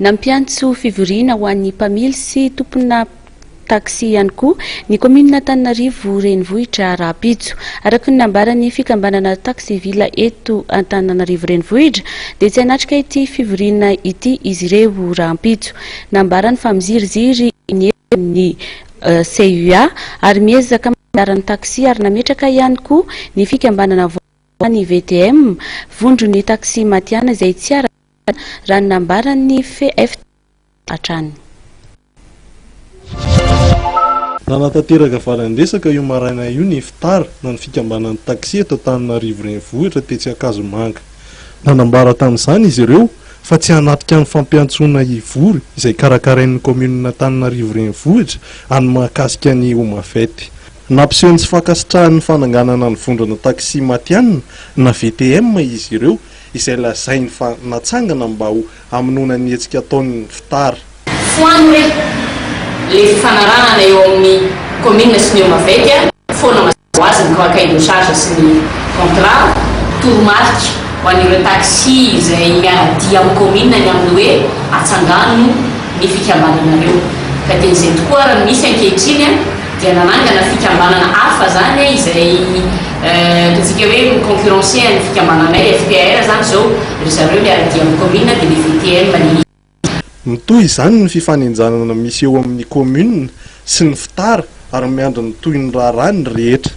Nampiantso fivoriana ho an'ny mpamily sy tompona taxi ihany koa ny commune Antananarivo renivohitra Rapitso. Araka ny nambaran'ny fikambanana taxi vila eto Antananarivo renivohitra dia tsy hanatrika ity fivoriana ity izy ireo Rapitso. Nambarany fa miziriziry ny CUA ary miezaka mandaran'ny taxi ary nametraka ihany koa ny fikambanana ny VTM vondro ny taxi matiana izay tsy ara raha nambaran'ny FF atrany. Nanatanteraka valan-dresaka io maraina io ny fitara na ny fikambanan'ny taxi eto Antananarivo renivohitra tetsy Akazomanga. Nanambara tamin'izany izy ireo fa tsy hanatrika ny fampiantsoana ivory izay karakarain'ny commune Antananarivo renivohitra any mahakasika ny omafety. Nampiseho sy fankasitrahan'ny fananganana ny vondrana taxi matianina na VTM izy ireo izay lazainy fa natsangana mba ho hamonoana ny hetsika ataon'ny fitara. Foany le fanarahana eo amin'ny commune sy ny omafety foana mazava ho azy ny cahier de charge sy ny contrat toromarika ho an'ireo taxi izay miaradia amin'ny commune ny amin'ny hoe atsangano ny fikambananareo. Ka dia izay tokoa raha misy ankehitriny dia nanangana fikambanana hafa zany izay tsika hoe concurrencé ny fikambananay FPR zany zao ry zareo miaradia amin'ny commune dia ny VTM Mitohy izany ny fifanenjanana misy eo amin'ny commune sy ny fitara ary miandry ny toy ny raharaha ny rehetra.